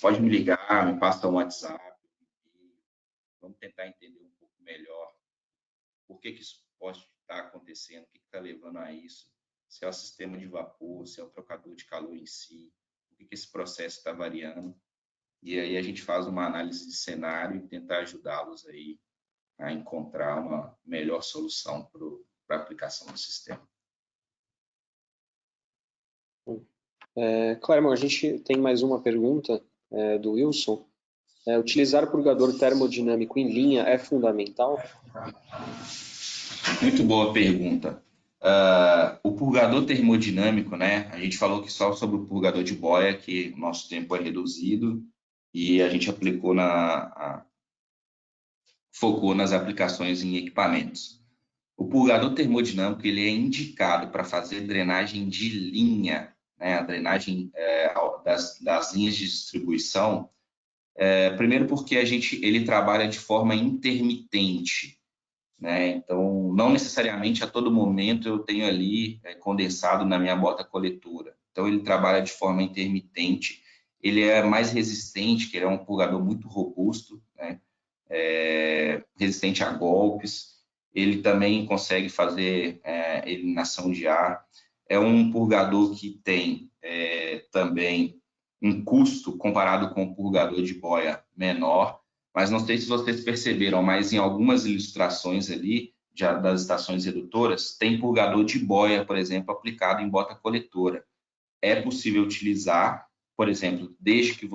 pode me ligar, me passa um WhatsApp, vamos tentar entender um pouco melhor por que isso pode estar acontecendo, o que está levando a isso, se é o sistema de vapor, se é o trocador de calor em si, por que esse processo está variando. E aí a gente faz uma análise de cenário e tentar ajudá-los aí a encontrar uma melhor solução para a aplicação do sistema. Clermont, a gente tem mais uma pergunta do Wilson. Utilizar purgador termodinâmico em linha é fundamental? Muito boa pergunta. O purgador termodinâmico, né? A gente falou que só sobre o purgador de boia, que o nosso tempo é reduzido e a gente focou nas aplicações em equipamentos. O purgador termodinâmico ele é indicado para fazer drenagem de linha, né? A drenagem das linhas de distribuição. Primeiro porque ele trabalha de forma intermitente, né? Então, não necessariamente a todo momento eu tenho ali condensado na minha bota coletora. Então, ele trabalha de forma intermitente. Ele é mais resistente, que ele é um purgador muito robusto, né? Resistente a golpes. Ele também consegue fazer eliminação de ar. É um purgador que tem também um custo comparado com o purgador de boia menor, mas não sei se vocês perceberam, mas em algumas ilustrações ali das estações redutoras, tem purgador de boia, por exemplo, aplicado em bota coletora. É possível utilizar, por exemplo, desde que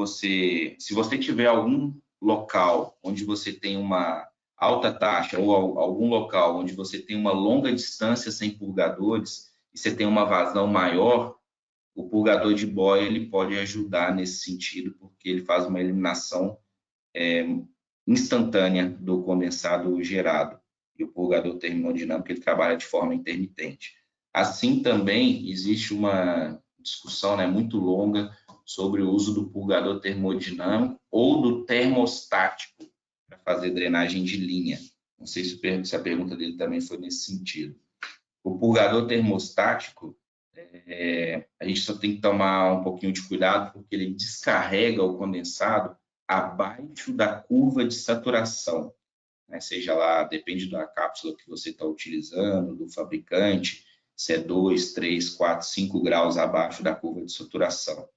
se você tiver algum local onde você tem uma alta taxa ou algum local onde você tem uma longa distância sem purgadores e você tem uma vazão maior, o purgador de boia ele pode ajudar nesse sentido, porque ele faz uma eliminação instantânea do condensado gerado. E o purgador termodinâmico ele trabalha de forma intermitente. Assim também existe uma discussão, né, muito longa sobre o uso do purgador termodinâmico ou do termostático para fazer drenagem de linha. Não sei se a pergunta dele também foi nesse sentido. O purgador termostático, a gente só tem que tomar um pouquinho de cuidado, porque ele descarrega o condensado abaixo da curva de saturação, né? Seja lá, depende da cápsula que você está utilizando, do fabricante, se é 2, 3, 4, 5 graus abaixo da curva de saturação.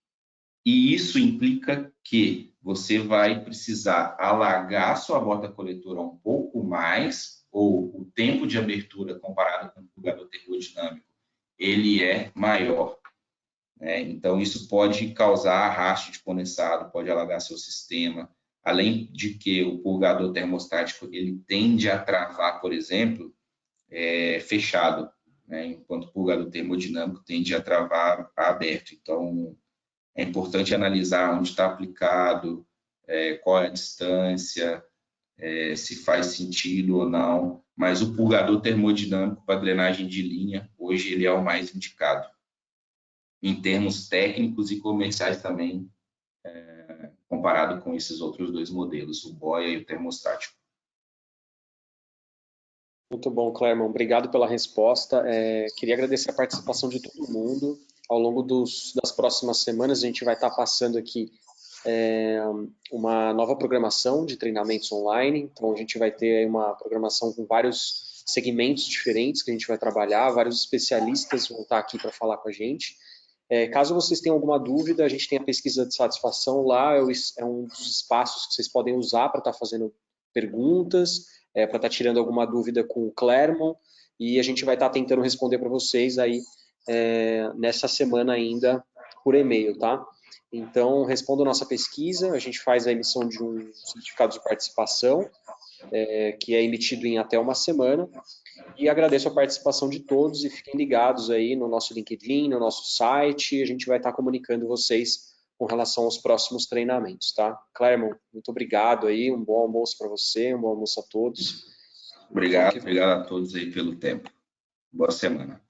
E isso implica que você vai precisar alargar sua bota coletora um pouco mais, ou o tempo de abertura comparado com o purgador termodinâmico, ele é maior, né? Então, isso pode causar arrasto de condensado, pode alagar seu sistema. Além de que o purgador termostático ele tende a travar, por exemplo, fechado, né? Enquanto o purgador termodinâmico tende a travar aberto. Então, é importante analisar onde está aplicado, qual é a distância, se faz sentido ou não. Mas o purgador termodinâmico para drenagem de linha, hoje ele é o mais indicado. Em termos técnicos e comerciais também, comparado com esses outros dois modelos, o boia e o termostático. Muito bom, Clermont. Obrigado pela resposta. Queria agradecer a participação de todo mundo. Ao longo das próximas semanas, a gente vai estar passando aqui uma nova programação de treinamentos online. Então, a gente vai ter uma programação com vários segmentos diferentes que a gente vai trabalhar, vários especialistas vão estar aqui para falar com a gente. Caso vocês tenham alguma dúvida, a gente tem a pesquisa de satisfação lá, é um dos espaços que vocês podem usar para estar fazendo perguntas, para estar tirando alguma dúvida com o Clermont, e a gente vai estar tentando responder para vocês aí nessa semana ainda por e-mail, tá? Então, responda a nossa pesquisa, a gente faz a emissão de um certificado de participação, que é emitido em até uma semana, e agradeço a participação de todos e fiquem ligados aí no nosso LinkedIn, no nosso site, a gente vai estar comunicando vocês com relação aos próximos treinamentos, tá? Clermont, muito obrigado aí, um bom almoço para você, um bom almoço a todos. Obrigado a todos aí pelo tempo. Boa semana.